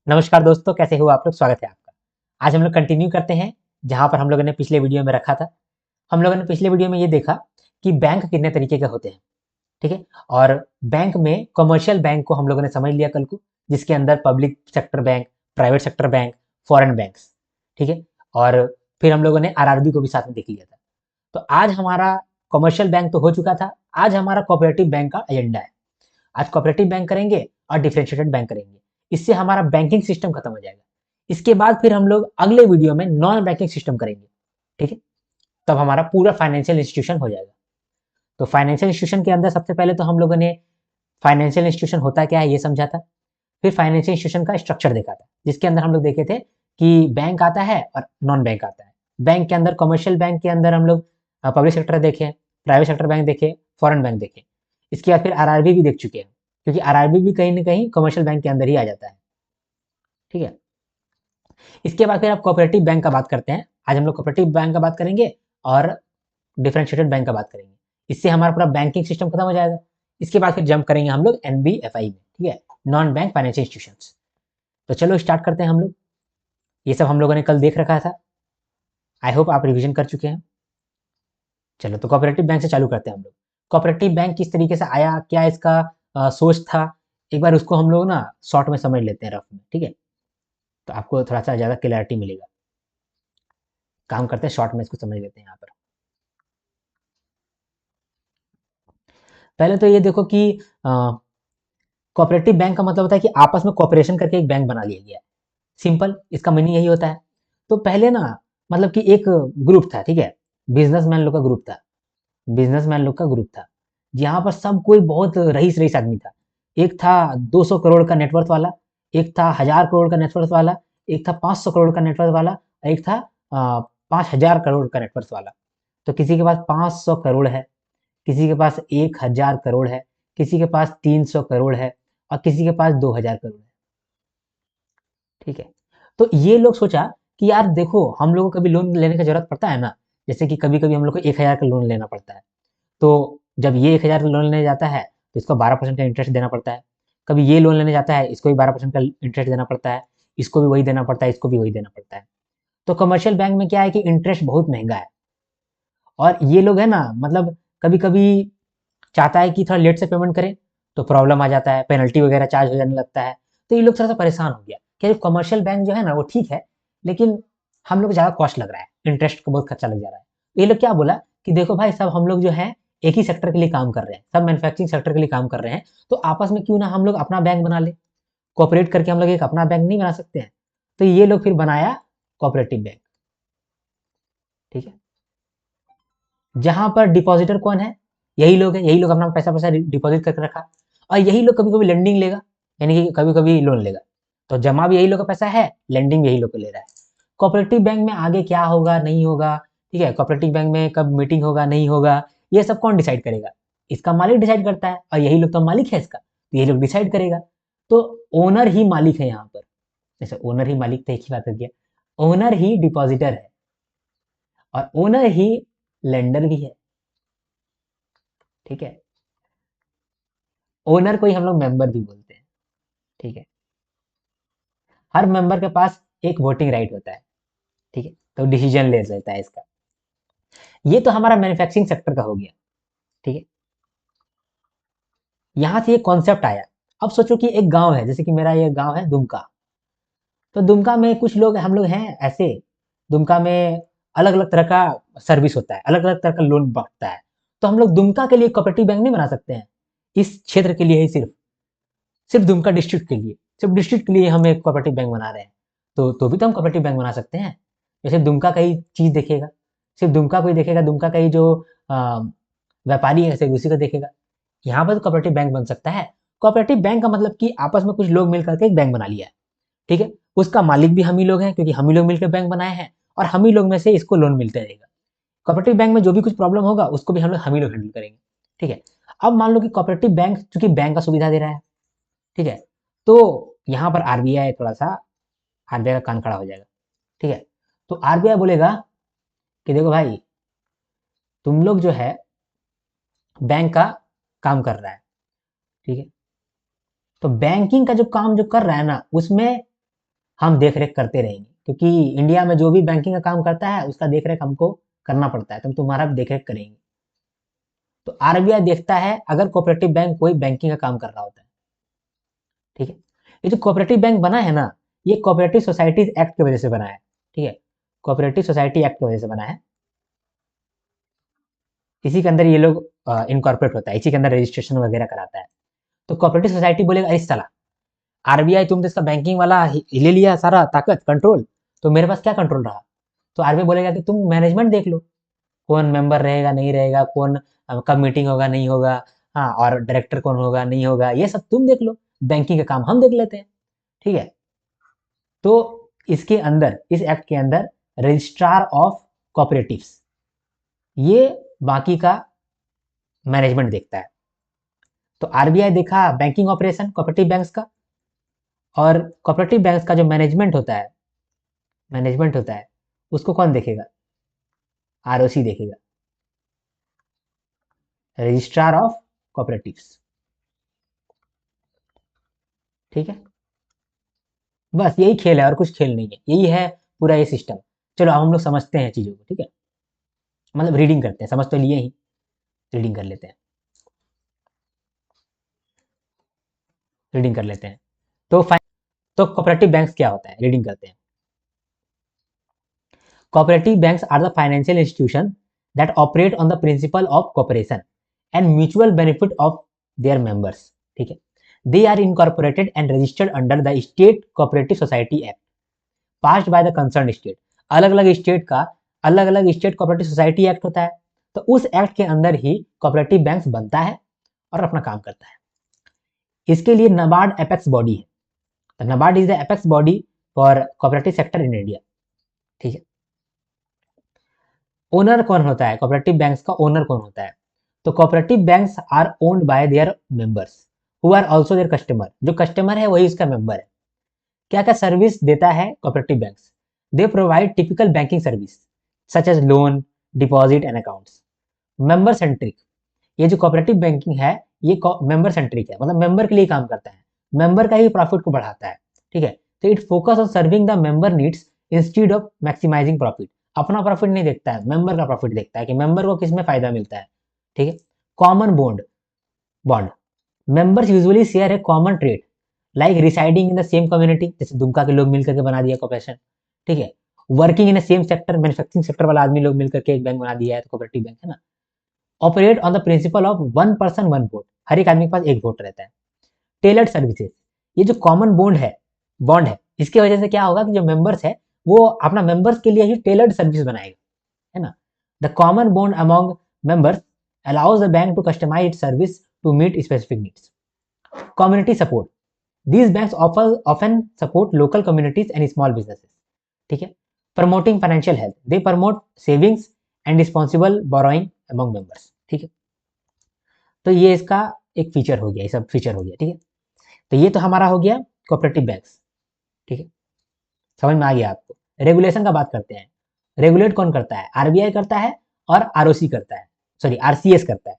नमस्कार दोस्तों, कैसे हो आप लोग? स्वागत है आपका। आज हम लोग कंटिन्यू करते हैं जहाँ पर हम लोगों ने पिछले वीडियो में रखा था। हम लोगों ने पिछले वीडियो में ये देखा कि बैंक कितने तरीके के होते हैं, ठीक है? और बैंक में कमर्शियल बैंक को हम लोगों ने समझ लिया कल को, जिसके अंदर public sector bank, private sector bank, foreign banks, ठीक है? और फिर हम लोगों ने आरआरबी को भी साथ में देख लिया था। तो आज हमारा कमर्शियल बैंक तो हो चुका था, आज हमारा कोऑपरेटिव बैंक का एजेंडा है। आज कोऑपरेटिव बैंक करेंगे और डिफरेंशिएटेड बैंक करेंगे। इससे हमारा बैंकिंग सिस्टम खत्म हो जाएगा। इसके बाद फिर हम लोग अगले वीडियो में नॉन बैंकिंग सिस्टम करेंगे, ठीक है? तब हमारा पूरा फाइनेंशियल इंस्टीट्यूशन हो जाएगा। तो फाइनेंशियल इंस्टीट्यूशन के अंदर सबसे पहले तो हम लोगों ने फाइनेंशियल इंस्टीट्यूशन होता क्या है ये समझा था। फिर फाइनेंशियल इंस्टीट्यूशन का स्ट्रक्चर देखा था, जिसके अंदर हम लोग देखे थे कि बैंक आता है और नॉन बैंक आता है। बैंक के अंदर कमर्शियल बैंक के अंदर हम लोग पब्लिक सेक्टर देखे, प्राइवेट सेक्टर बैंक देखे, फॉरेन बैंक देखे। इसके बाद फिर आरआरबी भी देख चुके हैं, क्योंकि आरआरबी भी कहीं ना कहीं कमर्शियल बैंक के अंदर ही आ जाता है, ठीक है? इसके बाद फिर आप कोऑपरेटिव बैंक का बात करते हैं। आज हम लोग कोऑपरेटिव बैंक का बात करेंगे और डिफरेंशिएटेड बैंक का बात करेंगे। इससे हमारा पूरा बैंकिंग सिस्टम खत्म हो जाएगा। इसके बाद फिर जंप करेंगे हम लोग एनबीएफआई में, ठीक है? Non bank financial institutions. तो चलो स्टार्ट करते हैं हम लोग। ये सब हम लोगों ने कल देख रखा था। आई होप आप रिवीजन कर चुके हैं। चलो तो कोऑपरेटिव बैंक से चालू करते हैं हम लोग। कोऑपरेटिव बैंक किस तरीके से आया, क्या इसका सोच था, एक बार उसको हम लोग ना शॉर्ट में समझ लेते हैं, रफ में, ठीक है? तो आपको थोड़ा सा ज़्यादा क्लैरिटी मिलेगा। काम करते हैं शॉर्ट में, इसको समझ लेते हैं यहाँ पर। पहले तो ये देखो कि कोऑपरेटिव बैंक का मतलब होता है कि आपस में कोऑपरेशन करके एक बैंक बना लिया गया है। सिंपल, इसका मीनिंग यही होता है। तो पहले ना, मतलब कि एक ग्रुप था, ठीक है? बिजनेसमैन लोग का ग्रुप था। बिजनेसमैन लोग का ग्रुप था, जहाँ पर सब कोई बहुत रईस रईस आदमी था। एक था 200 करोड़ का नेटवर्थ वाला, एक था 1000 करोड़ का नेटवर्थ वाला, एक था 500 करोड़ का नेटवर्थ वाला, एक था 5000 करोड़ का नेटवर्थ वाला। तो किसी के पास 500 करोड़ है, किसी के पास 1000 करोड़ है, किसी के पास 300 करोड़ है, और किसी के पास 2000 करोड़ है, ठीक है? तो ये लोग सोचा कि यार देखो, हम लोगों को कभी लोन लेने का जरूरत पड़ता है ना, जैसे कि कभी कभी हम लोग को 1000 का लोन लेना पड़ता है। तो जब ये 1000 का लोन लेने जाता है तो इसको 12% का इंटरेस्ट देना पड़ता है। कभी ये लोन लेने जाता है, इसको भी 12% का इंटरेस्ट देना पड़ता है, इसको भी वही देना पड़ता है, इसको भी वही देना पड़ता है। तो कमर्शियल बैंक में क्या है कि इंटरेस्ट बहुत महंगा है। और ये लोग है ना, मतलब कभी कभी चाहता है कि थोड़ा लेट से पेमेंट करें तो प्रॉब्लम आ जाता है, पेनल्टी वगैरह चार्ज हो जाने लगता है। तो ये लोग थोड़ा सा परेशान हो गया कि कमर्शियल बैंक जो है ना वो ठीक है, लेकिन हम लोग ज़्यादा कॉस्ट लग रहा है, इंटरेस्ट का बहुत खर्चा लग जा रहा है। तो ये लोग क्या बोला कि देखो भाई, सब हम लोग जो है एक ही सेक्टर के लिए काम कर रहे हैं, सब मैन्युफैक्चरिंग सेक्टर के लिए काम कर रहे हैं, तो आपस में क्यों ना हम लोग अपना बैंक बना ले, कोऑपरेट करके हम लोग एक अपना बैंक नहीं बना सकते हैं? तो ये लोग फिर बनाया कोऑपरेटिव बैंक, ठीक है? जहां पर डिपॉजिटर कौन है? यही लोग है, यही लोग अपना पैसा पैसा डिपॉजिट करके रखा, और यही लोग कभी कभी लेंडिंग लेगा, यानी कि कभी कभी लोन लेगा। तो जमा भी यही लोग का पैसा है, लेंडिंग भी यही लोग को ले रहा है। कोऑपरेटिव बैंक में आगे क्या होगा नहीं होगा, ठीक है? कोऑपरेटिव बैंक में कब मीटिंग होगा नहीं होगा, ये सब कौन डिसाइड करेगा? इसका मालिक डिसाइड करता है, और यही लोग तो मालिक है इसका, तो यही लोग डिसाइड करेगा। तो ओनर ही मालिक है यहाँ पर। जैसे ओनर ही मालिक, तो एक ही बात हो गया, ओनर ही डिपॉजिटर है और ओनर ही लेंडर भी है, ठीक है? ओनर को ही हम लोग मेंबर भी बोलते हैं, ठीक है? हर मेंबर के पास एक वोटिंग राइट होता है, ठीक है? तो डिसीजन ले लेता है इसका। ये तो हमारा मैन्युफैक्चरिंग सेक्टर का हो गया, ठीक है? यहां से ये कॉन्सेप्ट आया। अब सोचो कि एक गांव है, जैसे कि मेरा ये गांव है दुमका। तो दुमका में कुछ लोग, हम लोग हैं ऐसे, दुमका में अलग अलग तरह का सर्विस होता है, अलग अलग तरह का लोन बांटता है। तो हम लोग दुमका के लिए कोऑपरेटिव बैंक नहीं बना सकते हैं? इस क्षेत्र के लिए ही, सिर्फ सिर्फ दुमका डिस्ट्रिक्ट के लिए, सिर्फ डिस्ट्रिक्ट के लिए हम एक कोऑपरेटिव बैंक बना रहे हैं। तो भी तो हम कोऑपरेटिव बैंक बना सकते हैं। जैसे दुमका का ही चीज देखेगा, सिर्फ दुमका को ही देखेगा, दुमका का ही जो अ, व्यापारी है सिर्फ उसी को देखेगा। यहाँ पर तो कोऑपरेटिव बैंक बन सकता है। कोऑपरेटिव बैंक का मतलब कि आपस में कुछ लोग मिल करके एक बैंक बना लिया है, ठीक है? उसका मालिक भी हम ही लोग हैं, क्योंकि हम ही लोग मिलकर बैंक बनाए हैं, और हम ही लोग में से इसको लोन मिलते रहेगा। कोऑपरेटिव बैंक में जो भी कुछ प्रॉब्लम होगा उसको भी हम ही लोग हैंडल करेंगे, ठीक है? अब मान लो कि कोऑपरेटिव बैंक चूंकि बैंक का सुविधा दे रहा है, ठीक है? तो यहाँ पर आरबीआई थोड़ा सा, आरबीआई का कान खड़ा हो जाएगा, ठीक है? तो आरबीआई बोलेगा कि देखो भाई, तुम लोग जो है बैंक का काम कर रहा है, ठीक है? तो बैंकिंग का जो काम जो कर रहा है ना, उसमें हम देख रेख करते रहेंगे, क्योंकि इंडिया में जो भी बैंकिंग का काम करता है उसका देख रेख हमको करना पड़ता है, तो हम तुम्हारा भी देख रेख करेंगे। तो आरबीआई देखता है अगर कोऑपरेटिव बैंक कोई बैंकिंग का काम कर रहा होता है, ठीक है। ये जो कोऑपरेटिव बैंक बना है ना, ये कोऑपरेटिव सोसाइटीज एक्ट की वजह से बना है, ठीक है। कोऑपरेटिव सोसाइटी एक्ट की वजह से बना है। इसी के अंदर ये लोग इनकॉर्पोरेट होता है, इसी के अंदर रजिस्ट्रेशन वगैरह कराता है। तो कोऑपरेटिव सोसाइटी बोलेगा अरे साला, आरबीआई तुम तो इसका बैंकिंग वाला ले लिया सारा ताकत कंट्रोल, तो मेरे पास क्या कंट्रोल रहा। तो आरबीआई बोलेगा कि तुम मैनेजमेंट देख लो, कौन मेंबर रहेगा नहीं रहेगा, कौन कब मीटिंग होगा नहीं होगा, हाँ, और डायरेक्टर कौन होगा नहीं होगा, ये सब तुम देख लो, बैंकिंग का काम हम देख लेते हैं, ठीक है। तो इसके अंदर, इस एक्ट के अंदर रजिस्ट्रार ऑफ कोऑपरेटिव्स, ये बाकी का मैनेजमेंट देखता है। तो आरबीआई देखा बैंकिंग ऑपरेशन कोऑपरेटिव बैंक्स का, और कोऑपरेटिव बैंक्स का जो मैनेजमेंट होता है उसको कौन देखेगा, आरओसी देखेगा, रजिस्ट्रार ऑफ कोऑपरेटिव्स, ठीक है। बस यही खेल है और कुछ खेल नहीं है, यही है पूरा ये सिस्टम। चलो अब हम लोग समझते हैं चीजों को, ठीक है, मतलब रीडिंग करते हैं, समझ तो लिए ही, रीडिंग कर लेते हैं, रीडिंग कर लेते हैं। तो तो कोऑपरेटिव बैंक्स क्या होता है, रीडिंग करते हैं। Cooperative banks are the financial institution that operate on the principle of cooperation and mutual benefit of their members, ठीक है। They are incorporated and registered under the state cooperative society act passed by the concern state. अलग अलग state का अलग अलग state cooperative society act होता है, तो उस एक्ट के अंदर ही कोऑपरेटिव बैंक्स बनता है और अपना काम करता है। इसके लिए नबार्ड एपेक्स बॉडी है, तो NABARD is the apex body for cooperative sector in India, ठीक है। ओनर कौन होता है, कोऑपरेटिव बैंक्स का ओनर कौन होता है, तो cooperative banks are owned by their members who are also their customer, जो कस्टमर है वही उसका मेंबर है। क्या क्या सर्विस देता है cooperative banks, they provide typical banking service such as loan, deposit and accounts. Member centric, ये जो कोऑपरेटिव बैंकिंग है ये मेंबर सेंट्रिक है, मतलब मेंबर के लिए काम करता है, मेंबर का ही प्रॉफिट को बढ़ाता है, ठीक है। तो it focus on serving the member needs instead of maximising profit. अपना प्रॉफिट नहीं देखता है, मेंबर का प्रॉफिट देखता है कि मेंबर को किस में फायदा मिलता है, ठीक है। Common bond, members usually share A common trade like residing in the same community, जैसे दुमका के लोग मिलकर के बना दिया कॉर्पोरेशन, ठीक है। Working in the same sector, manufacturing sector वाला आदमी लोग मिलकर के एक बैंक बना दिया है, तो कोऑपरेटिव बैंक है ना। Operate on the principle of one person one vote, हर एक आदमी के पास एक वोट रहता है। टेलर्ड सर्विसेज, ये जो कॉमन बॉन्ड है, इसकी वजह से क्या होगा कि जो मेंबर्स है वो अपना मेंबर्स के लिए ही टेलर्ड सर्विस बनाएगा, है ना। The common bond among members allows the bank to customise its service to meet specific needs. Community support, these banks often support local communities and small businesses, ठीक है। Promoting financial health, they promote savings and responsible borrowing among members, ठीक है। तो ये इसका एक feature हो गया, ये सब फीचर हो गया, ठीक है। तो ये तो हमारा हो गया कोऑपरेटिव बैंक्स, ठीक है, समझ में आ गया आपको। रेगुलेशन का बात करते हैं। रेगुलेट कौन करता है, आरबीआई करता है और आरओसी करता है, सॉरी आरसीएस करता है।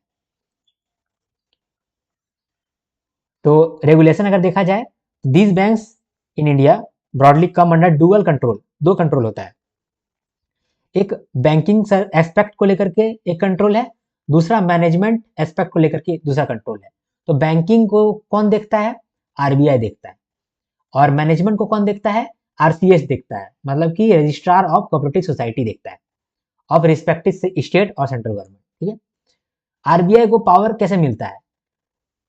तो रेगुलेशन अगर देखा जाए, these banks in India broadly come under dual control, दो कंट्रोल होता है। एक बैंकिंग एस्पेक्ट को लेकर के एक कंट्रोल है, दूसरा मैनेजमेंट एस्पेक्ट को लेकर के दूसरा कंट्रोल है। तो बैंकिंग को कौन देखता है, आरबीआई देखता है, और मैनेजमेंट को कौन देखता है, आरसीएस देखता है, मतलब कि रजिस्ट्रार ऑफ कोऑपरेटिव सोसाइटी देखता है, ऑफ रिस्पेक्टिव स्टेट और सेंट्रल गवर्नमेंट, ठीक है। आरबीआई को पावर कैसे मिलता है,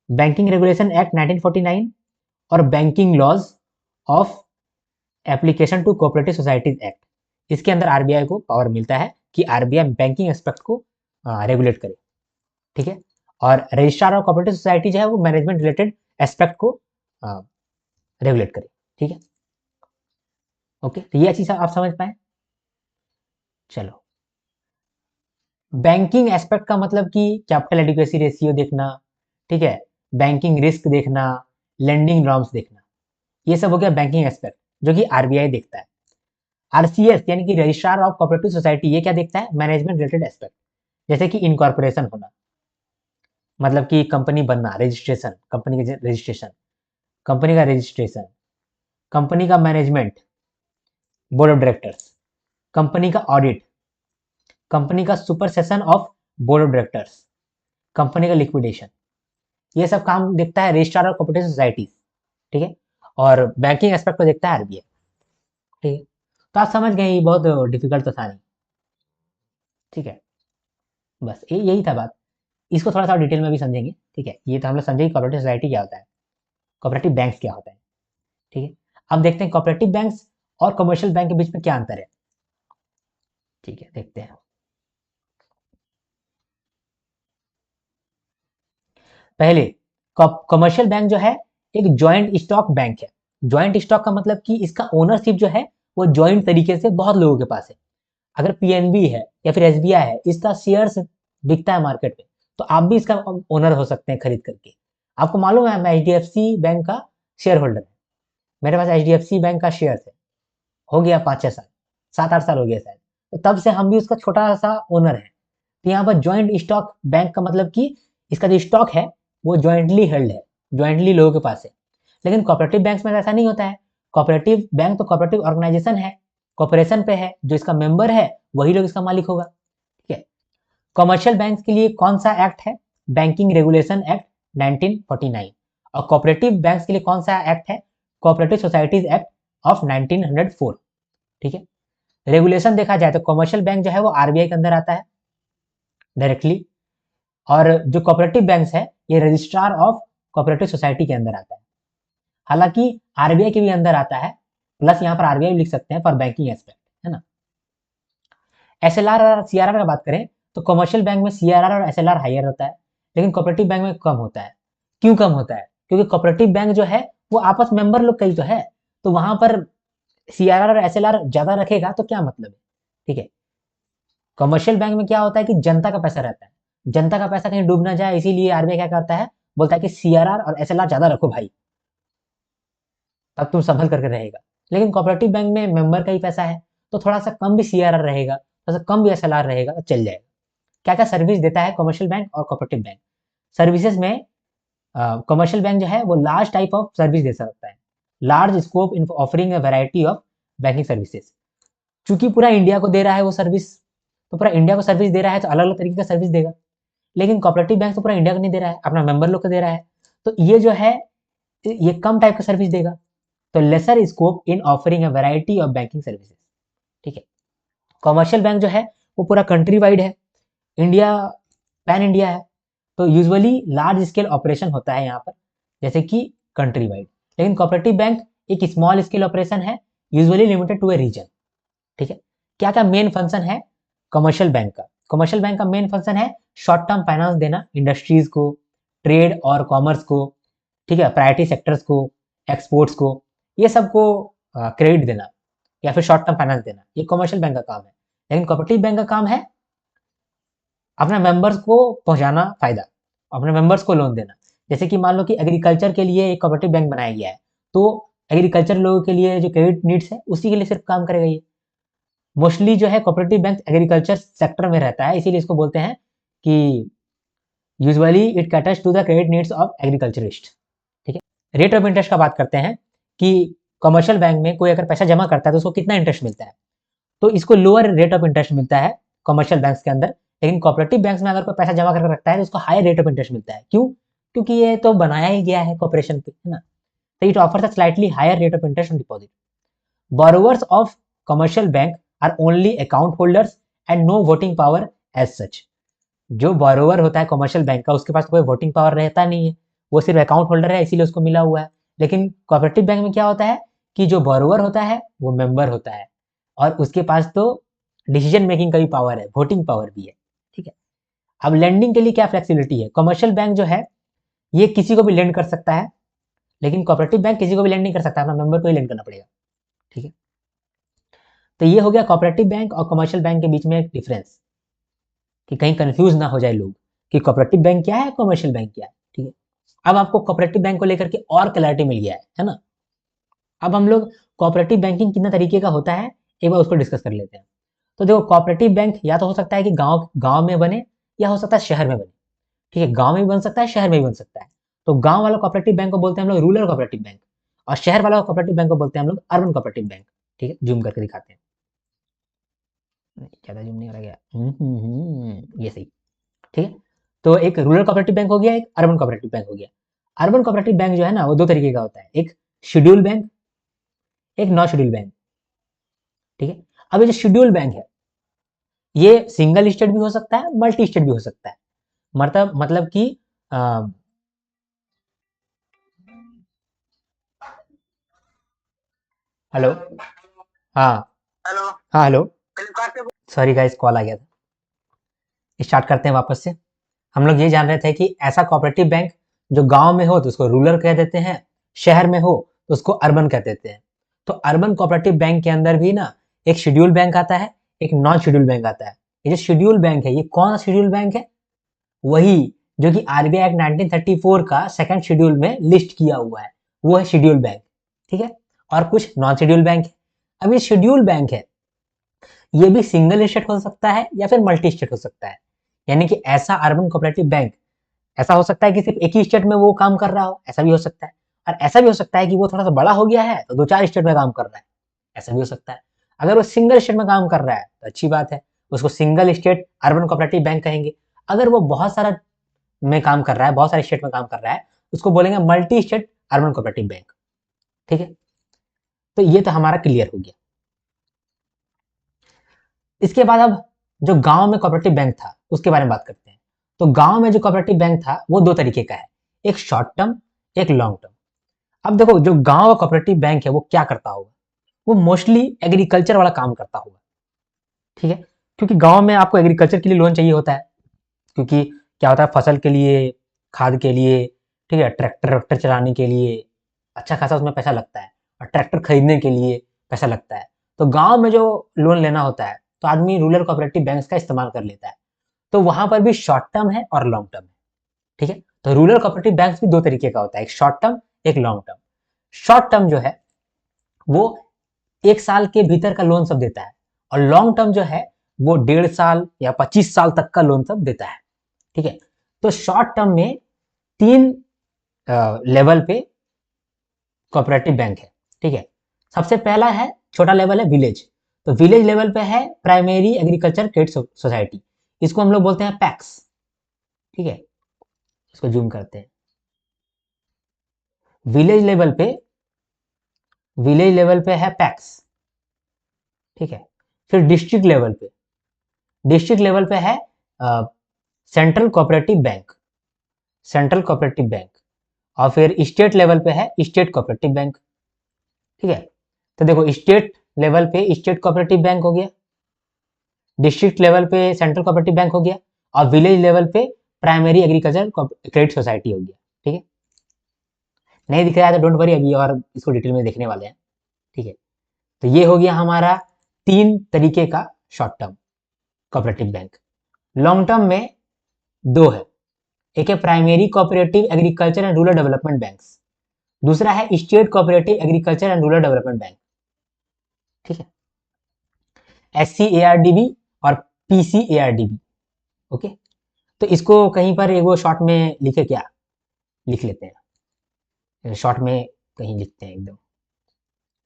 बैंकिंग रेगुलेशन एक्ट 1949 और banking laws of application to cooperative societies act, इसके अंदर आरबीआई को पावर मिलता है कि आरबीआई बैंकिंग एस्पेक्ट को रेगुलेट करे, ठीक है। और रजिस्ट्रार ऑफ कोऑपरेटिव सोसाइटी जो है वो मैनेजमेंट रिलेटेड एस्पेक्ट को रेगुलेट करे, ठीक है। ओके, तो ये चीज आप समझ पाए। चलो, बैंकिंग एस्पेक्ट का मतलब कि कैपिटल एडिक्वेसी रेशियो देखना, ठीक है, बैंकिंग रिस्क देखना, लेंडिंग नॉर्म्स देखना, ये सब हो गया बैंकिंग एस्पेक्ट जो कि आरबीआई देखता है। आरसीएस यानी कि रजिस्ट्रार ऑफ कोऑपरेटिव सोसाइटी, ये क्या देखता है, मैनेजमेंट रिलेटेड एस्पेक्ट, जैसे कि इनकॉर्पोरेशन होना, मतलब कि कंपनी बनना, रजिस्ट्रेशन, कंपनी का रजिस्ट्रेशन, कंपनी का रजिस्ट्रेशन, कंपनी का management, board of directors, company का ऑडिट, कंपनी का super session of board of directors, company का लिक्विडेशन, ये सब काम देखता है रजिस्ट्रार ऑफ कोऑपरेटिव सोसाइटीज, ठीक है। और बैंकिंग एस्पेक्ट को देखता है आरबीआई, ठीक है। तो आप समझ गए, ये बहुत डिफिकल्ट तो था नहीं, ठीक है। बस यही था बात। इसको थोड़ा सा डिटेल में भी समझेंगे, ठीक है। ये तो हम लोग समझे कि कोऑपरेटिव सोसाइटी क्या होता है, कोऑपरेटिव बैंक्स क्या होता है, ठीक है। अब देखते हैं कोऑपरेटिव बैंक्स और कमर्शियल बैंक के बीच में क्या अंतर है, ठीक है, देखते हैं। पहले कमर्शियल बैंक जो है एक जॉइंट स्टॉक बैंक है। जॉइंट स्टॉक का मतलब कि इसका ओनरशिप जो है वो जॉइंट तरीके से बहुत लोगों के पास है। अगर पीएनबी है या फिर एसबीआई है, इसका शेयर्स बिकता है मार्केट में, तो आप भी इसका ओनर हो सकते हैं खरीद करके। आपको मालूम है, मैं एचडीएफसी बैंक का शेयर होल्डर है, मेरे पास एचडीएफसी बैंक का शेयर है, हो गया 5-6 साल, 7-8 साल हो गया शायद। तो तब से हम भी उसका छोटा सा ओनर है। तो यहाँ पर ज्वाइंट स्टॉक बैंक का मतलब कि इसका जो स्टॉक है वो ज्वाइंटली हेल्ड है, ज्वाइंटली लोगों के पास है। लेकिन कोऑपरेटिव बैंक्स में ऐसा नहीं होता है। कोऑपरेटिव बैंक तो कोऑपरेटिव ऑर्गेनाइजेशन है, कॉर्पोरेशन पे है, जो इसका मेंबर है वही लोग इसका मालिक होगा, ठीक है। कमर्शियल बैंक के लिए कौन सा एक्ट है, बैंकिंग रेगुलेशन एक्ट 1949। और कोऑपरेटिव बैंक्स के लिए कौन सा एक्ट है, कोऑपरेटिव सोसाइटीज एक्ट ऑफ 1904, ठीक है। रेगुलेशन देखा जाए तो कमर्शियल बैंक जो है वो आरबीआई के अंदर आता है डायरेक्टली, और जो कोऑपरेटिव बैंक्स है ये रजिस्ट्रार ऑफ कोऑपरेटिव सोसाइटी के अंदर आता है। हालांकि आरबीआई के भी अंदर आता है, प्लस यहाँ पर आरबीआई लिख सकते हैं फॉर बैंकिंग एस्पेक्ट, है ना। एसएलआर और सीआरआर का बात करें तो कमर्शियल बैंक में सीआरआर और एसएलआर हायर होता है, लेकिन कोऑपरेटिव बैंक में कम होता है। क्यों कम होता है, क्योंकि कोऑपरेटिव बैंक जो है वो आपस मेंबर लोग का ही तो है, तो वहां पर सीआरआर और एसएलआर ज्यादा रखेगा तो क्या मतलब है, ठीक है। कमर्शियल बैंक में क्या होता है कि जनता का पैसा रहता है, जनता का पैसा कहीं डूब ना जाए, इसीलिए आरबीआई क्या करता है, बोलता है कि सीआरआर और एसएलआर ज्यादा रखो भाई, तब तुम संभल करके रहेगा। लेकिन कोऑपरेटिव बैंक में मेंबर का ही पैसा है, तो थोड़ा सा कम भी सीआरआर रहेगा, थोड़ा सा कम भी एसएलआर रहेगा तो चल जाएगा। क्या क्या सर्विस देता है कमर्शियल बैंक और कोऑपरेटिव बैंक, सर्विसेज में कमर्शियल बैंक जो है वो लार्ज टाइप ऑफ सर्विस दे सकता है, large scope in offering a variety of banking services. चूंकि पूरा इंडिया को दे रहा है वो सर्विस, तो पूरा इंडिया को सर्विस दे रहा है तो अलग अलग तरीके का सर्विस देगा। लेकिन कोऑपरेटिव बैंक तो पूरा इंडिया को नहीं दे रहा है, अपना मेंबर लोग को दे रहा है, तो ये जो है ये कम टाइप का सर्विस देगा, तो lesser scope in offering a variety of banking services, ठीक है। कमर्शियल बैंक जो है वो पूरा कंट्री वाइड है, इंडिया, पैन इंडिया है, तो यूजुअली लार्ज स्केल ऑपरेशन होता है यहाँ पर, जैसे कि कंट्री वाइड। लेकिन कोऑपरेटिव बैंक एक स्मॉल स्केल ऑपरेशन है, usually limited to a region, ठीक है। क्या क्या मेन फंक्शन है कमर्शियल बैंक का, कमर्शियल बैंक का मेन फंक्शन है शॉर्ट टर्म फाइनेंस देना इंडस्ट्रीज को, ट्रेड और कॉमर्स को, ठीक है, प्रायोरिटी सेक्टर्स को, एक्सपोर्ट्स को, ये सबको क्रेडिट देना या फिर शॉर्ट टर्म फाइनेंस देना, ये कमर्शियल बैंक का काम है। लेकिन कोऑपरेटिव बैंक का काम है अपने मेंबर्स को पहुंचाना फायदा, अपने मेंबर्स को लोन देना। जैसे कि मान लो कि एग्रीकल्चर के लिए एक कोऑपरेटिव बैंक बनाया गया है, तो एग्रीकल्चर लोगों के लिए जो क्रेडिट नीड्स है उसी के लिए सिर्फ काम करेगा ये। मोस्टली जो है कोऑपरेटिव बैंक एग्रीकल्चर सेक्टर में रहता है, इसीलिए इसको बोलते हैं कि usually it caters to the credit needs of agriculturist, ठीक है। रेट ऑफ इंटरेस्ट का बात करते हैं कि कमर्शियल बैंक में कोई अगर पैसा जमा करता है तो उसको कितना इंटरेस्ट मिलता है, तो इसको लोअर रेट ऑफ इंटरेस्ट मिलता है कमर्शियल बैंक्स के अंदर। लेकिन कोऑपरेटिव बैंक्स में अगर कोई पैसा जमा करके रखता है तो उसको हाई रेट ऑफ इंटरेस्ट मिलता है। क्यों, क्योंकि ये तो बनाया ही गया है कॉर्पोरेशन पे, है ना। तो it offers a slightly higher rate of interest on deposit. Borrowers of commercial bank are only account holders and no voting power as such. जो बोरोवर होता है कमर्शियल बैंक का उसके पास कोई वोटिंग पावर रहता नहीं है, वो सिर्फ अकाउंट होल्डर है, इसीलिए उसको मिला हुआ है। लेकिन कोऑपरेटिव बैंक में क्या होता है कि जो बोरोवर होता है वो मेंबर होता है, और उसके पास तो डिसीजन मेकिंग का भी पावर है, वोटिंग पावर भी है, ठीक है। अब लेंडिंग के लिए क्या फ्लेक्सिबिलिटी है, कमर्शियल बैंक जो है ये किसी को भी लेंड कर सकता है, लेकिन कोऑपरेटिव बैंक किसी को भी लेंड नहीं कर सकता, अपना मेंबर को ही लेंड करना पड़ेगा, ठीक है। तो ये हो गया कोऑपरेटिव बैंक और कमर्शियल बैंक के बीच में एक डिफरेंस, कि कहीं कंफ्यूज ना हो जाए लोग कि कोऑपरेटिव बैंक क्या है, कमर्शियल बैंक क्या है, ठीक है। अब आपको कोऑपरेटिव बैंक को लेकर के और क्लैरिटी मिल गया है ना। अब हम लोग कोऑपरेटिव बैंकिंग कितना तरीके का होता है एक बार उसको डिस्कस कर लेते हैं। तो देखो कोऑपरेटिव बैंक या तो हो सकता है कि गांव गांव में बने, या हो सकता है शहर में बने, ठीक है। गांव में भी बन सकता है, शहर में भी बन सकता है। तो गांव वाला कोऑपरेटिव बैंक को बोलते हैं हम लोग रूरल कोऑपरेटिव बैंक, और शहर वाला कोऑपरेटिव बैंक को बोलते हैं हम लोग अर्बन कोऑपरेटिव बैंक। ठीक है, जूम करके दिखाते हैं, ज्यादा जूम नहीं हो गया, ये सही। ठीक है, तो एक रूरल कोऑपरेटिव बैंक हो गया, एक अर्बन कोऑपरेटिव बैंक हो गया। अर्बन कोऑपरेटिव बैंक जो है ना वो दो तरीके का होता है, एक शेड्यूल बैंक, एक नॉन शेड्यूल बैंक। ठीक है, अब ये जो शेड्यूल बैंक है ये सिंगल स्टेट भी हो सकता है, मल्टी स्टेट भी हो सकता है। मतलब कि हेलो, हाँ हेलो। हाँ हेलो, फ्लिपकार्ट से सॉरी गाइस कॉल आ गया था। स्टार्ट करते हैं वापस से। हम लोग ये जान रहे थे कि ऐसा कोऑपरेटिव बैंक जो गांव में हो तो उसको रूरल कह देते हैं, शहर में हो तो उसको अर्बन कह देते हैं। तो अर्बन कोऑपरेटिव बैंक के अंदर भी ना एक शेड्यूल बैंक आता है, एक नॉन शेड्यूल बैंक आता है। ये जो शेड्यूल बैंक है ये कौन सा शेड्यूल बैंक है? वही जो कि आरबीआई एक्ट 1934 का सेकंड शेड्यूल में लिस्ट किया हुआ है, वो है शेड्यूल बैंक। ठीक है, और कुछ नॉन शेड्यूल बैंक है। अब ये शेड्यूल बैंक है, ये भी सिंगल स्टेट हो सकता है या फिर मल्टी स्टेट हो सकता है। यानी कि ऐसा अर्बन कोऑपरेटिव बैंक ऐसा हो सकता है कि सिर्फ एक ही स्टेट में वो काम कर रहा हो, ऐसा भी हो सकता है। और ऐसा भी हो सकता है कि वो थोड़ा सा बड़ा हो गया है तो दो चार स्टेट में काम कर रहा है, ऐसा भी हो सकता है। अगर वो सिंगल स्टेट में काम कर रहा है तो अच्छी बात है, उसको single state urban cooperative bank कहेंगे। अगर वो बहुत सारा में काम कर रहा है, बहुत सारे स्टेट में काम कर रहा है, उसको बोलेंगे multi state urban cooperative bank. ठीक है, तो ये तो हमारा क्लियर हो गया। इसके बाद अब जो गांव में कोऑपरेटिव बैंक था उसके बारे में बात करते हैं। तो गांव में जो कोऑपरेटिव बैंक था वो दो तरीके का है, एक शॉर्ट टर्म, एक लॉन्ग टर्म। अब देखो जो गांव का कोऑपरेटिव बैंक है वो क्या करता होगा, वो मोस्टली एग्रीकल्चर वाला काम करता होगा। ठीक है, क्योंकि गांव में आपको एग्रीकल्चर के लिए लोन चाहिए होता है, क्योंकि क्या होता है फसल के लिए, खाद के लिए, ठीक है, ट्रैक्टर वैक्टर चलाने के लिए अच्छा खासा उसमें पैसा लगता है, और ट्रैक्टर खरीदने के लिए पैसा लगता है। तो गांव में जो लोन लेना होता है तो आदमी रूरल कोऑपरेटिव बैंक का इस्तेमाल कर लेता है। तो वहां पर भी शॉर्ट टर्म है और लॉन्ग टर्म है। ठीक है, तो रूरल कोऑपरेटिव बैंक भी दो तरीके का होता है, एक शॉर्ट टर्म, एक लॉन्ग टर्म। शॉर्ट टर्म जो है वो एक साल के भीतर का लोन सब देता है, और लॉन्ग टर्म जो है वो 1.5 साल या 25 साल तक का लोन सब देता है। ठीक है, तो शॉर्ट टर्म में तीन लेवल पे कोऑपरेटिव बैंक है। ठीक है, सबसे पहला है छोटा लेवल है विलेज। तो विलेज लेवल पे है प्राइमरी एग्रीकल्चर क्रेडिट सोसाइटी, इसको हम लोग बोलते हैं पैक्स। ठीक है, इसको जूम करते हैं। विलेज लेवल पे, विलेज लेवल पे है पैक्स। ठीक है, फिर डिस्ट्रिक्ट लेवल पे, डिस्ट्रिक्ट लेवल पे है central cooperative bank, central cooperative bank. और फिर स्टेट लेवल पे है स्टेट कोऑपरेटिव बैंक। ठीक है, तो देखो स्टेट लेवल पे स्टेट कोऑपरेटिव बैंक हो गया, डिस्ट्रिक्ट लेवल पे सेंट्रल कोऑपरेटिव बैंक हो गया, और विलेज लेवल पे प्राइमरी एग्रीकल्चर क्रेडिट सोसाइटी हो गया। ठीक है, नहीं दिख रहा है तो डोंट वरी, अभी और इसको डिटेल में देखने वाले हैं। ठीक है, तो ये हो गया हमारा तीन तरीके का short term cooperative bank. Long term में दो है, एक है primary cooperative agriculture and rural development bank, दूसरा है state cooperative agriculture and rural development bank. ठीक है, SCARDB और PCARDB। ओके, तो इसको कहीं पर वो शॉर्ट में लिखे, क्या लिख लेते हैं, शॉर्ट में कहीं लिखते हैं, एकदम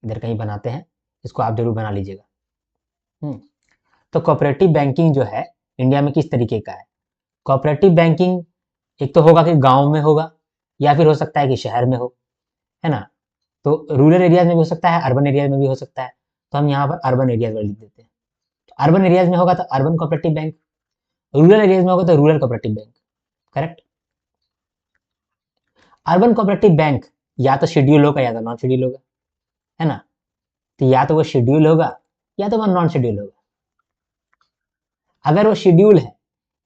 इधर कहीं बनाते हैं, इसको आप जरूर बना लीजिएगा। तो कोऑपरेटिव बैंकिंग जो है इंडिया में किस तरीके का है? कोऑपरेटिव बैंकिंग एक तो होगा कि गांव में होगा, या फिर हो सकता है कि शहर में हो, है ना। तो रूरल एरियाज में भी हो सकता है, अर्बन एरियाज में भी हो सकता है। तो हम यहाँ पर अर्बन एरियाज में लिख देते हैं। तो अर्बन एरियाज में होगा तो urban cooperative bank, rural areas में होगा तो rural cooperative bank. Correct. Urban cooperative bank या तो शेड्यूल होगा या तो नॉन शेड्यूल होगा, है ना। तो या तो वो शेड्यूल होगा या तो वो नॉन शेड्यूल होगा। अगर वो शेड्यूल है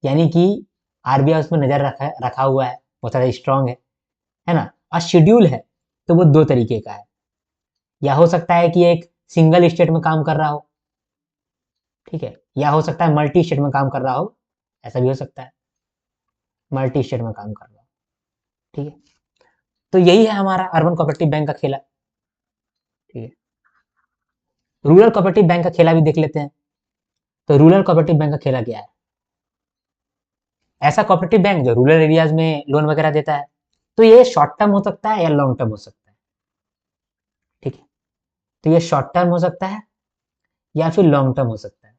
यानी कि आरबीआई उसमें नजर रखा हुआ है, बहुत ज़्यादा स्ट्रांग है ना। और शेड्यूल है तो वो दो तरीके का है, या हो सकता है कि एक सिंगल स्टेट में काम कर रहा हो, ठीक है, या हो सकता है मल्टी स्टेट में काम कर रहा हो, ऐसा भी हो सकता है, मल्टी स्टेट में काम कर रहा हो। ठीक है, तो यही है हमारा अर्बन कोऑपरेटिव बैंक का खेला। ठीक है, रूरल कोऑपरेटिव बैंक का खेला भी देख लेते हैं। तो रूरल कोऑपरेटिव बैंक का खेला क्या है? ऐसा कोऑपरेटिव बैंक जो रूरल एरियाज में लोन वगैरह देता है। तो ये शॉर्ट टर्म हो सकता है या लॉन्ग टर्म हो सकता है। तो ये शॉर्ट टर्म हो सकता है या फिर लॉन्ग टर्म हो सकता है।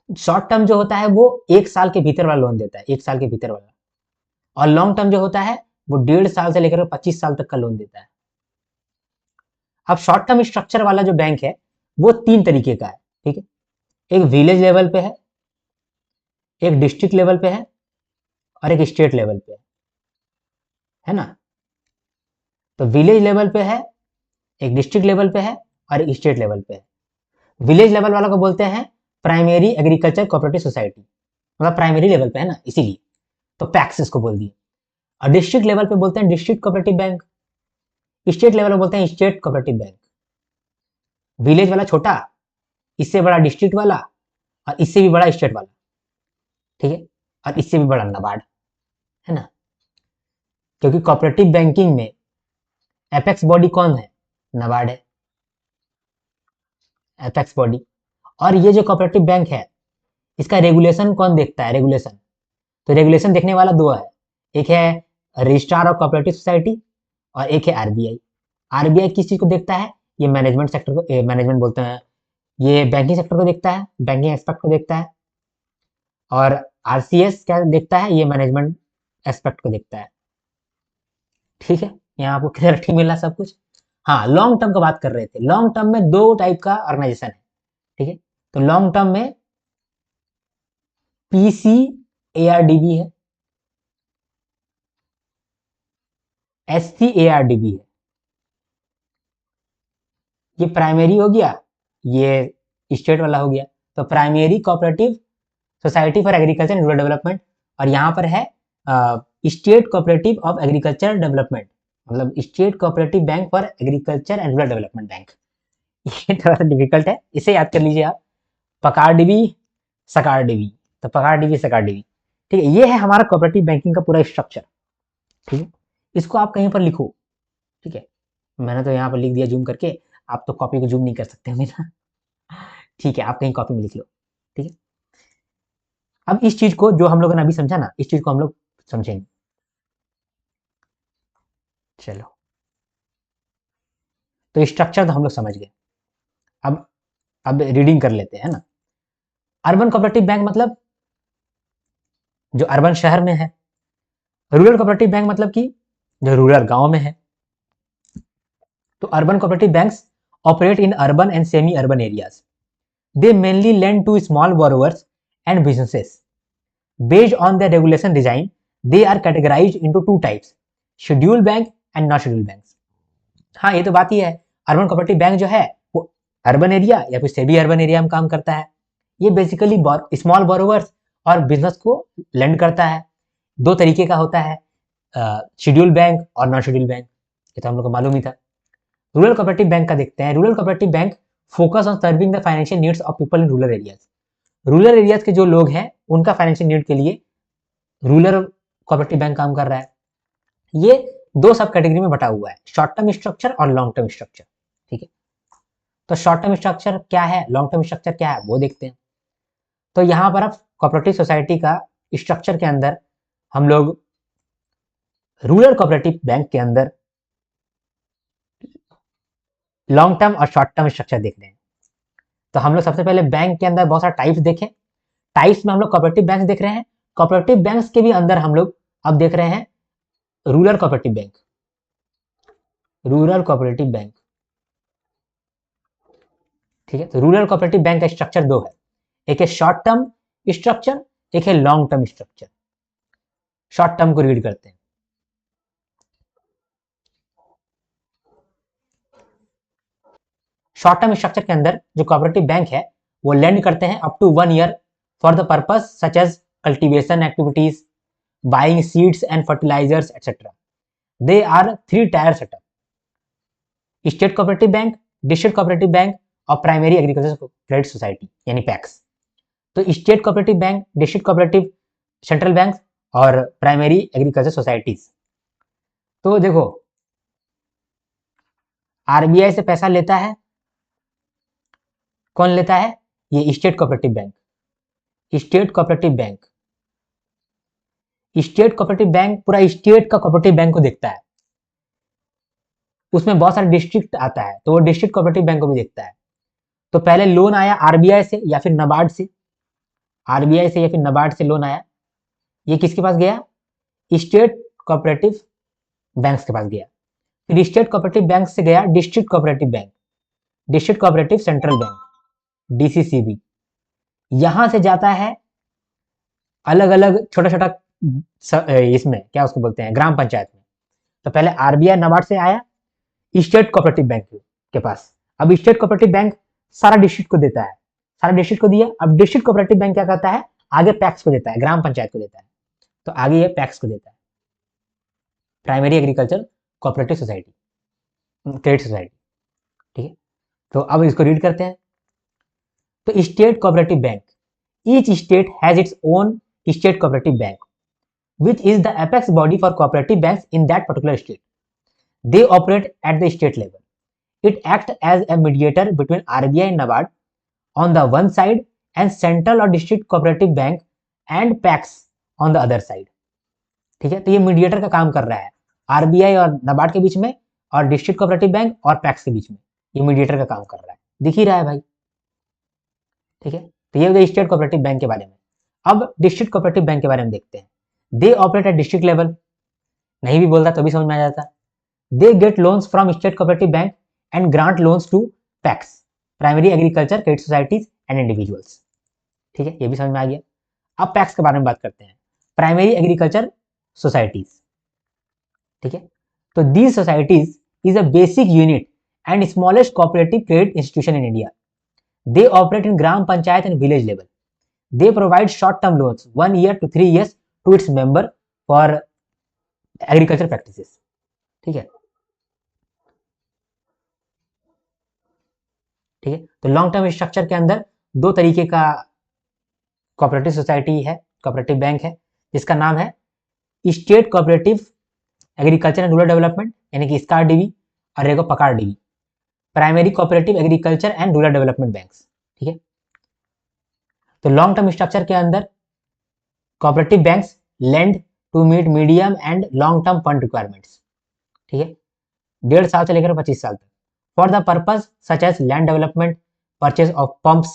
शॉर्ट टर्म जो होता है वो 1 साल के भीतर वाला लोन देता है, 1 साल के भीतर वाला। और लॉन्ग टर्म जो होता है वो 1.5 साल से लेकर 25 साल तक का लोन देता है। अब शॉर्ट टर्म स्ट्रक्चर वाला जो बैंक है वो 3 तरीके का है, ठीक है। एक विलेज लेवल पे एक डिस्ट्रिक्ट लेवल पे है और एक स्टेट लेवल पे है ना। तो विलेज लेवल पे है, एक डिस्ट्रिक्ट लेवल पे है और एक स्टेट लेवल पे है। विलेज लेवल वाला को बोलते हैं प्राइमरी एग्रीकल्चर कोऑपरेटिव सोसाइटी, मतलब प्राइमरी लेवल पे है ना, इसीलिए तो पैक्स इसको बोल दिए। और डिस्ट्रिक्ट लेवल पे बोलते हैं district cooperative bank, state level पे बोलते हैं स्टेट कोऑपरेटिव बैंक। विलेज वाला छोटा, इससे बड़ा डिस्ट्रिक्ट वाला और इससे भी बड़ा स्टेट वाला, ठीक है, और इससे भी बड़ा नाबार्ड, है ना। क्योंकि कोऑपरेटिव बैंकिंग में एपेक्स बॉडी कौन है, नाबार्ड है, एपेक्स बॉडी। और ये जो कोऑपरेटिव बैंक है इसका रेगुलेशन कौन देखता है, रेगुलेशन, तो रेगुलेशन देखने वाला दो है, एक है रजिस्ट्रार ऑफ कोऑपरेटिव सोसाइटी और एक है आरबीआई। आरबीआई किस चीज को देखता है, ये मैनेजमेंट सेक्टर को, मैनेजमेंट बोलते हैं, ये बैंकिंग सेक्टर को देखता है, बैंकिंग एस्पेक्ट को देखता है। और आरसीएस क्या देखता है, ये मैनेजमेंट एस्पेक्ट को देखता है, ठीक है। यहाँ आपको क्लियरिटी मिला सब कुछ। हाँ, लॉन्ग टर्म की बात कर रहे थे। लॉन्ग टर्म में 2 टाइप का ऑर्गेनाइजेशन है, ठीक है। तो लॉन्ग टर्म में पीसी एआरडीबी है, एससी एआरडीबी है। ये प्राइमरी हो गया, ये स्टेट वाला हो गया। तो primary cooperative society for agriculture and rural development, और यहाँ पर है state cooperative of agriculture development, मतलब state cooperative bank for agriculture and rural development bank. ये थोड़ा सा डिफिकल्ट है, इसे याद कर लीजिए आप, पकार डीबी सकार डीबी। तो पकार डीबी सकार डीबी, ठीक है। ये है हमारा कोऑपरेटिव बैंकिंग का पूरा स्ट्रक्चर, ठीक है। इसको आप कहीं पर लिखो, ठीक है। मैंने तो यहाँ पर लिख दिया जूम करके, आप तो कॉपी को जूम नहीं कर सकते होंगे ना, ठीक है, आप कहीं कॉपी में लिख लो, ठीक है। अब इस चीज को जो हम लोगों ने अभी समझा ना, इस चीज को हम लोग समझेंगे। चलो, तो स्ट्रक्चर तो हम लोग समझ गए। अब रीडिंग कर लेते हैं ना। अर्बन कोऑपरेटिव बैंक मतलब जो अर्बन शहर में है, रूरल कोऑपरेटिव बैंक मतलब कि जो रूरल गांव में है। तो urban cooperative banks operate in urban and semi urban areas. They mainly lend to small borrowers and businesses. Based on the regulation design, they are categorized into 2 types, scheduled bank and non scheduled banks. हाँ, ये तो बात ही है। Urban cooperative bank जो है वो urban area या फिर सेमी अर्बन एरिया में काम करता है। ये बेसिकली स्मॉल बोरोवर्स और बिजनेस को लेंड करता है। 2 तरीके का होता है, शेड्यूल बैंक और नॉन शेड्यूल बैंक, ये तो हम लोग को मालूम ही था। रूरल कोऑपरेटिव बैंक का देखते हैं। Rural cooperative bank focus on serving the financial needs of people in rural areas. Rural areas के जो लोग हैं उनका फाइनेंशियल नीड के लिए रूरल कोऑपरेटिव बैंक काम कर रहा है। ये 2 सब कैटेगरी में बटा हुआ है, शॉर्ट टर्म स्ट्रक्चर और लॉन्ग टर्म स्ट्रक्चर, ठीक है। तो शॉर्ट टर्म स्ट्रक्चर क्या है, लॉन्ग टर्म स्ट्रक्चर क्या है, वो देखते हैं। तो यहाँ पर अब कोऑपरेटिव सोसाइटी का स्ट्रक्चर के अंदर हम लोग रूरल कोऑपरेटिव बैंक के अंदर लॉन्ग टर्म और शॉर्ट टर्म स्ट्रक्चर देख रहे हैं। तो हम लोग सबसे पहले बैंक के अंदर बहुत सारे टाइप्स देखें। टाइप्स में हम लोग कोऑपरेटिव बैंक देख रहे हैं। कोऑपरेटिव बैंक्स के भी अंदर हम लोग अब देख रहे हैं rural cooperative bank, rural cooperative bank, ठीक है। तो रूरल कोऑपरेटिव बैंक का स्ट्रक्चर 2 है, एक है शॉर्ट टर्म स्ट्रक्चर, एक है long term structure. Short term को रीड करते हैं। शॉर्ट टर्म स्ट्रक्चर के अंदर जो कोऑपरेटिव बैंक है वो लेंड करते हैं up to 1 year for the purpose such as cultivation activities, buying seeds and fertilizers etcetera. They are 3 tier setup, state cooperative bank, district cooperative bank और primary agriculture credit society यानी PACS. तो state cooperative bank, district cooperative, central bank और primary agriculture societies. तो देखो, RBI से पैसा लेता है, कौन लेता है, ये state cooperative bank, state cooperative bank. State cooperative bank पूरा स्टेट का कोऑपरेटिव बैंक को देखता है, उसमें बहुत सारे डिस्ट्रिक्ट आता है तो वो डिस्ट्रिक्ट कोऑपरेटिव बैंक को भी देखता है। तो पहले लोन आया आरबीआई से या फिर नाबार्ड से, आरबीआई से या फिर नाबार्ड से लोन आया, ये किसके पास गया, स्टेट कोऑपरेटिव बैंक्स के पास गया। फिर स्टेट कोऑपरेटिव बैंक से गया district cooperative bank, district cooperative central bank, DCCB. यहां से जाता है अलग अलग छोटा छोटा इसमें क्या उसको बोलते हैं ग्राम पंचायत में। तो पहले आरबीआई नाबार्ड से आया स्टेट कोऑपरेटिव बैंक के पास, अब स्टेट कोऑपरेटिव बैंक सारा डिस्ट्रिक्ट को देता है, सारा डिस्ट्रिक्ट को दिया, अब डिस्ट्रिक्ट कोऑपरेटिव बैंक क्या करता है, आगे पैक्स को देता है, ग्राम पंचायत को देता है, तो आगे ये पैक्स को देता है, primary agriculture cooperative society, credit society. ठीक है, तो अब इसको रीड करते हैं। तो state cooperative bank, each state has its own state cooperative bank which is the apex body for cooperative banks in that particular state. They operate at the state level. It acts as a mediator between RBI and NABARD on the one side and central or district cooperative bank and PACS on the other side. ठीक है, तो ये mediator का काम कर रहा है RBI और नाबार्ड के बीच में और डिस्ट्रिक्ट कोऑपरेटिव बैंक और पैक्स के बीच में, ये मीडिएटर का काम कर रहा है, दिख ही रहा है भाई। ठीक है, तो ये हो गया स्टेट कोऑपरेटिव बैंक के बारे में। अब डिस्ट्रिक्ट कोऑपरेटिव बैंक के बारे में देखते हैं। They operate at district level, नहीं भी बोलता तो भी समझ में आ जाता। They get loans from state cooperative bank and grant loans to PACS, primary agriculture credit societies and individuals. ठीक है, ये भी समझ में आ गया। अब पैक्स के बारे में बात करते हैं, प्राइमरी एग्रीकल्चर सोसाइटीज। ठीक है, तो these societies is a basic unit and smallest cooperative credit institution in India. They operate in gram panchayat and village level. They provide short term loans 1 year to 3 years to its member for agriculture practices. ठीक है, ठीक है, तो long term structure के अंदर दो तरीके का कोऑपरेटिव सोसाइटी है, कोऑपरेटिव बैंक है, जिसका नाम है state cooperative agriculture and rural development यानी कि स्कार डीबी, और एक PCAR DB, primary cooperative agriculture and rural development banks. ठीक है, तो लॉन्ग टर्म स्ट्रक्चर के अंदर cooperative banks lend to meet medium and long term fund requirements. ठीक है, 1.5 साल से लेकर 25 साल तक, for the purpose such as land development, purchase of pumps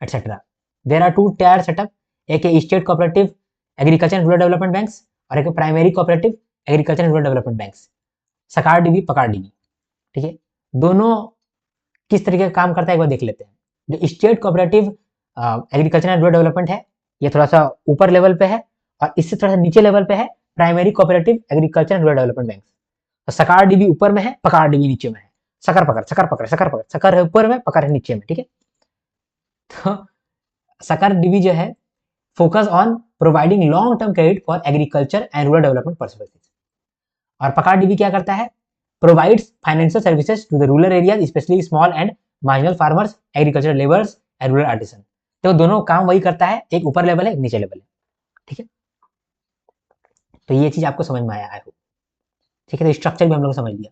etcetera. There are 2 tier setup, एक state cooperative agriculture and rural development banks और एक primary cooperative agriculture and rural development banks, SCAR DB PCAR DB. ठीक है, दोनों किस तरीके का काम करता है एक बार देख लेते हैं। जो state cooperative agriculture and rural development है, ये थोड़ा सा ऊपर लेवल पे है, और इससे थोड़ा सा नीचे लेवल पे है primary cooperative agriculture and rural development bank. तो सकार डीबी ऊपर में है, पकार डीबी नीचे में है, सकर पकड़ सकर पकड़ सकर पकड़, सकर है ऊपर में, पकड़ है नीचे में। ठीक है, तो सकर डीबी जो है focus on providing long term credit for agriculture and rural development purposes, और पकार डीबी क्या करता है, provides financial services to the rural areas specially small and marginal farmers, agriculture labours and rural artisan. तो दोनों काम वही करता है, एक ऊपर लेवल है एक नीचे लेवल है। ठीक है, तो ये चीज आपको समझ में आया है। ठीक है, तो स्ट्रक्चर भी हम लोग समझ लिया।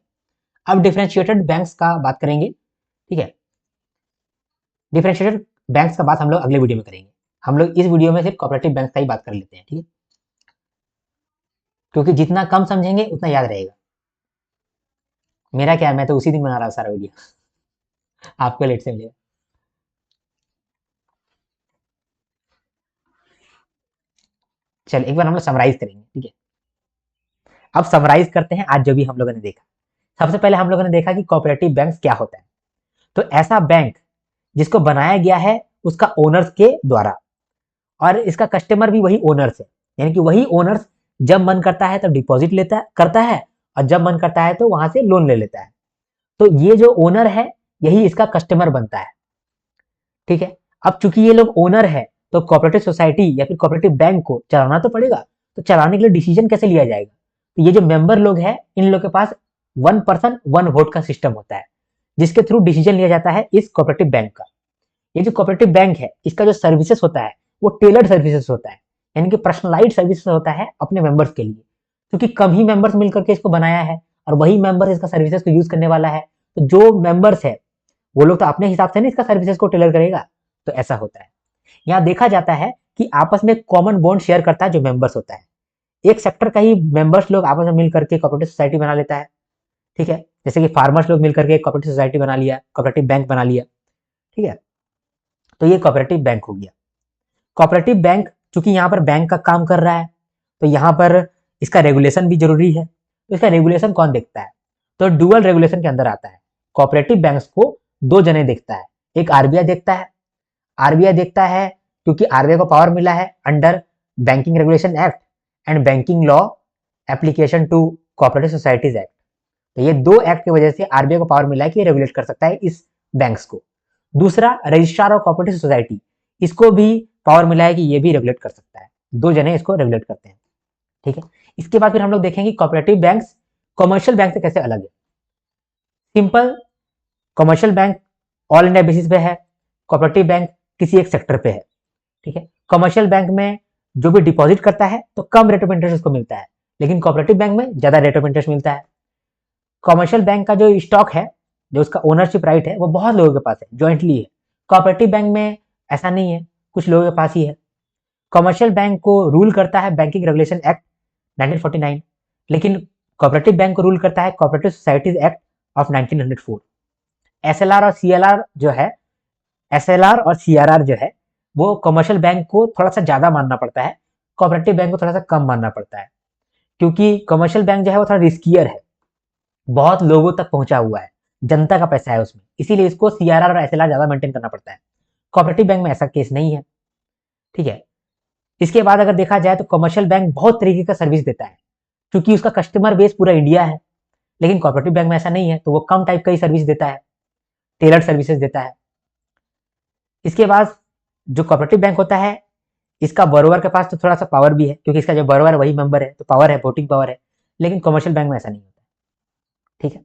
अब डिफरेंशिएटेड बैंक्स का बात करेंगे। ठीक है, डिफरेंशिएटेड बैंक्स का बात हम लोग अगले वीडियो में करेंगे। हम लोग इस वीडियो में सिर्फ कोऑपरेटिव बैंक का ही बात कर लेते हैं। ठीक है, क्योंकि जितना कम समझेंगे उतना याद रहेगा। मेरा क्या है, मैं तो उसी दिन बना रहा हूँ सारा वीडियो आपको लेट से मिलेगा। चल एक बार हम लोग समराइज करेंगे। ठीक है, अब समराइज करते हैं आज जो भी हम लोगों ने देखा। सबसे पहले हम लोगों ने देखा कि कोऑपरेटिव बैंक क्या होता है। तो ऐसा बैंक जिसको बनाया गया है उसका ओनर्स के द्वारा, और इसका कस्टमर भी वही ओनर्स है, यानी कि वही ओनर्स जब मन करता है तब डिपॉजिट लेता करता है, और जब मन करता है तो वहां से लोन ले लेता है। तो ये जो ओनर है यही इसका कस्टमर बनता है। ठीक है, अब चूंकि ये लोग ओनर है तो कोऑपरेटिव सोसाइटी या फिर कोऑपरेटिव बैंक को चलाना तो पड़ेगा, तो चलाने के लिए डिसीजन कैसे लिया जाएगा। तो ये जो मेंबर लोग हैं इन लोग के पास 1 पर्सन 1 वोट का सिस्टम होता है, जिसके थ्रू डिसीजन लिया जाता है इस कोऑपरेटिव बैंक का। ये जो कोऑपरेटिव बैंक है इसका जो सर्विसेज होता है वो टेलर्ड सर्विसेज होता है, यानी कि पर्सनलाइज्ड सर्विसेज होता है अपने मेंबर्स के लिए, क्योंकि कम ही मेंबर्स मिलकर के इसको बनाया है और वही मेंबर इसका सर्विसेज को यूज करने वाला है। तो जो मेंबर्स है वो लोग तो अपने हिसाब से नहीं इसका सर्विसेज को टेलर करेगा। तो ऐसा होता है। यहाँ देखा जाता है कि आपस में कॉमन बॉन्ड शेयर करता है जो मेंबर्स होता है, एक सेक्टर का ही मेंबर्स लोग आपस में मिल करके कोऑपरेटिव सोसाइटी बना लेता है, ठीक है। जैसे कि फार्मर्स लोग मिल करके एक कोऑपरेटिव सोसाइटी बना लिया, कोऑपरेटिव बैंक बना लिया, ठीक है। तो ये कोऑपरेटिव बैंक हो गया। कोऑपरेटिव बैंक चूंकि यहाँ पर बैंक का काम कर रहा है, तो यहाँ पर इसका रेगुलेशन भी जरूरी है। तो इसका रेगुलेशन कौन देखता है? तो डुअल रेगुलेशन के अंदर आता है। कोऑपरेटिव बैंक्स को दो जने देखता है, एक आरबीआई देखता है। आरबीआई देखता है क्योंकि आरबीआई को पावर मिला है under banking regulation act and banking law application to cooperative societies act. तो ये दो एक्ट की वजह से आरबीआई को पावर मिला है कि रेगुलेट कर सकता है इस बैंक्स को। दूसरा, रजिस्ट्रार ऑफ कोऑपरेटिव सोसाइटी, इसको भी पावर मिला है कि ये भी रेगुलेट कर सकता है। दो जने इसको रेगुलेट करते हैं, ठीक है। इसके बाद फिर हम लोग देखेंगे कॉपरेटिव बैंक्स कमर्शियल बैंक से कैसे अलग है। Simple, commercial bank all India basis पे है, कॉपरेटिव बैंक किसी एक सेक्टर पे है, ठीक है। कमर्शियल बैंक में जो भी डिपॉजिट करता है तो कम रेट ऑफ इंटरेस्ट उसको मिलता है, लेकिन कॉपरेटिव बैंक में ज्यादा रेट ऑफ इंटरेस्ट मिलता है। कमर्शियल बैंक का जो स्टॉक है, जो उसका ओनरशिप राइट है, वो बहुत लोगों के पास है, ज्वाइंटली है। कोऑपरेटिव बैंक में ऐसा नहीं है, कुछ लोगों के पास ही है। कमर्शियल बैंक को रूल करता है बैंकिंग रेगुलेशन एक्ट 1949, लेकिन कोऑपरेटिव बैंक को रूल करता है cooperative societies act of 1904। SLR और सीएलआर जो है, एसएलआर और सीआरआर जो है, वो कमर्शियल बैंक को थोड़ा सा ज्यादा मानना पड़ता है, कोऑपरेटिव बैंक को थोड़ा सा कम मानना पड़ता है, क्योंकि कमर्शियल बैंक जो है वो थोड़ा रिस्कियर है, बहुत लोगों तक पहुंचा हुआ है, जनता का पैसा है उसमें, इसीलिए इसको सीआरआर और एसएलआर ज्यादा मेंटेन करना पड़ता है। कोऑपरेटिव बैंक में ऐसा केस नहीं है, ठीक है। इसके बाद अगर देखा जाए तो कमर्शियल बैंक बहुत तरीके का सर्विस देता है, क्योंकि उसका कस्टमर बेस पूरा इंडिया है, लेकिन कोऑपरेटिव बैंक में ऐसा नहीं है, तो वो कम टाइप का ही सर्विस देता है, टेलर्ड सर्विसेज देता है। इसके बाद जो कोऑपरेटिव बैंक होता है, इसका बोरोवर के पास तो थोड़ा सा पावर भी है, क्योंकि इसका जो बोरोवर है वही मेंबर है, तो पावर है, वोटिंग पावर है, लेकिन कमर्शियल बैंक में ऐसा नहीं होता, ठीक है।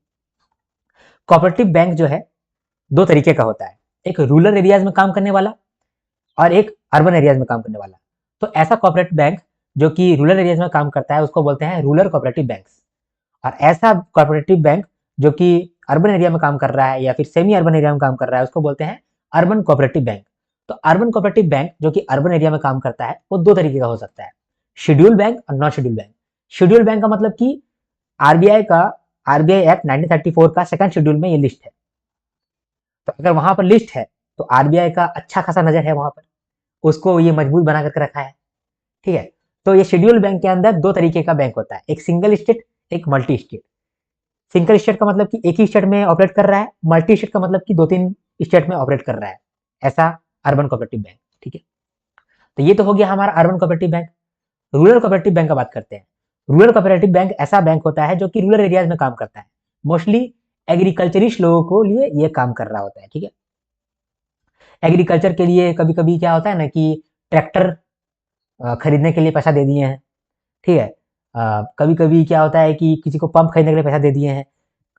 कोऑपरेटिव बैंक जो है दो तरीके का होता है, एक रूरल एरियाज में काम करने वाला और एक अर्बन एरियाज में काम करने वाला। तो ऐसा कोऑपरेटिव बैंक जो कि रूरल एरियाज में काम करता है उसको बोलते हैं रूरल कोऑपरेटिव बैंक्स, और ऐसा कोऑपरेटिव बैंक जो कि अर्बन एरिया में काम कर रहा है या फिर सेमी अर्बन एरिया में काम कर रहा है उसको बोलते हैं अर्बन कोऑपरेटिव बैंक। तो अर्बन कोऑपरेटिव बैंक जो कि अर्बन एरिया में काम करता है वो दो तरीके का हो सकता है, शेड्यूल बैंक और non schedule bank. Schedule bank का मतलब कि आरबीआई एक्ट 1934 का सेकंड शेड्यूल में ये लिस्ट है, तो अगर वहां पर लिस्ट है तो आरबीआई का अच्छा खासा नजर है वहां पर, उसको ये मजबूत बना करके रखा है, ठीक है। तो ये शेड्यूल बैंक के अंदर दो तरीके का बैंक होता है, एक सिंगल स्टेट, एक मल्टी स्टेट। सिंगल स्टेट का मतलब कि एक ही स्टेट में ऑपरेट कर रहा है, मल्टी स्टेट का मतलब कि दो तीन स्टेट में ऑपरेट कर रहा है, ऐसा अर्बन कोऑपरेटिव बैंक, ठीक है। तो ये तो हो गया हमारा urban cooperative bank. Rural cooperative bank का बात करते हैं। रूरल कोऑपरेटिव बैंक ऐसा बैंक होता है जो कि रूरल एरियाज में काम करता है, मोस्टली एग्रीकल्चरिस्ट लोगों को लिए ये काम कर रहा होता है, ठीक है। एग्रीकल्चर के लिए कभी कभी क्या होता है ना कि ट्रैक्टर खरीदने के लिए पैसा दे दिए हैं, ठीक है। कभी कभी क्या होता है कि किसी को पंप खरीदने के लिए पैसा दे दिए हैं,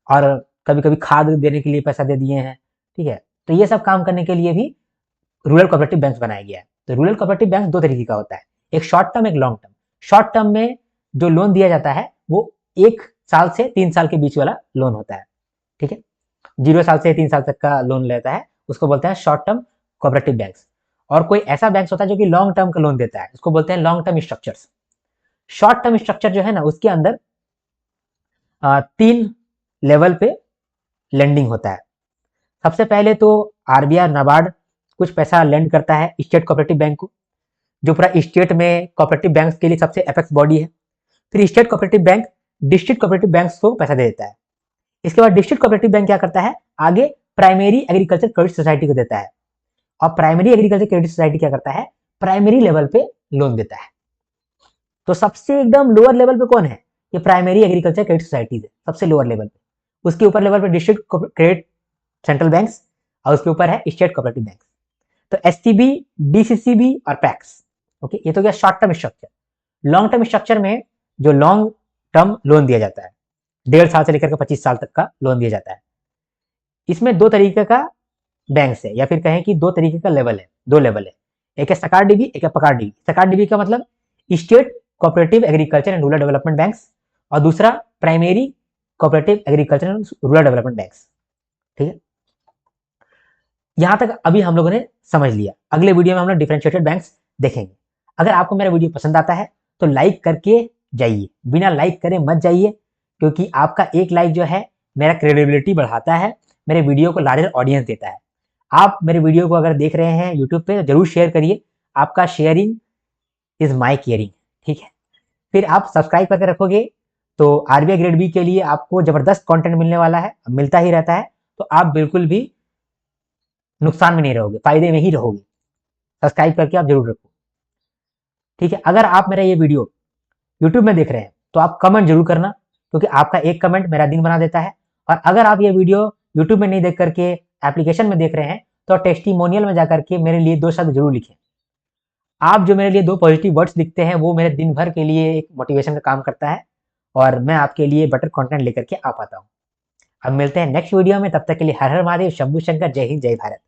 और कभी कभी खाद देने के लिए पैसा दे दिए हैं, ठीक है। तो ये सब काम करने के लिए भी रूरल कोऑपरेटिव बैंक बनाया गया है। तो रूरल कोऑपरेटिव बैंक दो तरीके का होता है, एक शॉर्ट टर्म, एक लॉन्ग टर्म। शॉर्ट टर्म में जो लोन दिया जाता है वो 1 साल से 3 साल के बीच वाला लोन होता है, ठीक है। 0 साल से 3 साल तक का लोन लेता है, उसको बोलते हैं शॉर्ट टर्म कोऑपरेटिव बैंक्स। और कोई ऐसा बैंक होता है जो कि लॉन्ग टर्म का लोन देता है, उसको बोलते हैं long term structures. Short term structure जो है ना उसके अंदर 3 लेवल पे लेंडिंग होता है। सबसे पहले तो आरबीआई नाबार्ड कुछ पैसा लेंड करता है स्टेट कोऑपरेटिव बैंक को, जो पूरा स्टेट में कोऑपरेटिव बैंक्स के लिए सबसे एपेक्स बॉडी है। फिर state cooperative bank district cooperative banks को पैसा दे देता है। इसके बाद डिस्ट्रिक्ट कोऑपरेटिव बैंक क्या करता है, आगे प्राइमरी एग्रीकल्चर क्रेडिट सोसाइटी को देता है, और प्राइमरी एग्रीकल्चर क्रेडिट सोसाइटी क्या करता है, प्राइमरी लेवल पे लोन देता है। तो सबसे एकदम लोअर लेवल पे कौन है, ये प्राइमरी एग्रीकल्चर क्रेडिट सोसाइटीज है, सबसे लोअर लेवल पे। उसके ऊपर लेवल पे डिस्ट्रिक्ट क्रेडिट सेंट्रल बैंक्स, और उसके ऊपर है स्टेट कोऑपरेटिव बैंक्स। तो एससीबी, डीसीसीबी और पैक्स, ओके। ये तो गया short term structure. Long term structure में जो लॉन्ग टर्म लोन दिया जाता है, 1.5 साल से लेकर के 25 साल तक का लोन दिया जाता है, इसमें दो तरीके का बैंक्स है, या फिर कहें कि दो तरीके का लेवल है, दो लेवल है। एक है सकार डीबी, एक है पकार डीबी। सकार डीबी का मतलब state cooperative agriculture and rural development banks, और दूसरा primary cooperative agriculture and rural development banks, ठीक है। यहां तक अभी हम लोगों ने समझ लिया। अगले वीडियो में हम लोग डिफरेंशिएटेड बैंक्स देखेंगे। अगर आपको मेरा वीडियो पसंद आता है तो लाइक करके जाइए, बिना लाइक करे मत जाइए, क्योंकि आपका एक लाइक जो है मेरा क्रेडिबिलिटी बढ़ाता है, मेरे वीडियो को लार्जर ऑडियंस देता है। आप मेरे वीडियो को अगर देख रहे हैं यूट्यूब पे तो जरूर शेयर करिए, आपका शेयरिंग इज माई केयरिंग, ठीक है। फिर आप सब्सक्राइब करके रखोगे तो आरबीआई ग्रेड बी के लिए आपको जबरदस्त कंटेंट मिलने वाला है, मिलता ही रहता है, तो आप बिल्कुल भी नुकसान में नहीं रहोगे, फायदे में ही रहोगे। सब्सक्राइब करके आप जरूर रखो, ठीक है। अगर आप मेरा ये वीडियो यूट्यूब में देख रहे हैं तो आप कमेंट जरूर करना, क्योंकि आपका एक कमेंट मेरा दिन बना देता है। और अगर आप ये वीडियो यूट्यूब में नहीं देख करके एप्लीकेशन में देख रहे हैं तो टेस्टिमोनियल में जाकर के मेरे लिए 2 शब्द जरूर लिखें। आप जो मेरे लिए 2 पॉजिटिव वर्ड्स लिखते हैं वो मेरे दिन भर के लिए एक मोटिवेशन का काम करता है, और मैं आपके लिए बेटर कंटेंट लेकर के आ पाता हूँ। अब मिलते हैं नेक्स्ट वीडियो में, तब तक के लिए हर हर महादेव, शंभू शंकर, जय हिंद, जय भारत।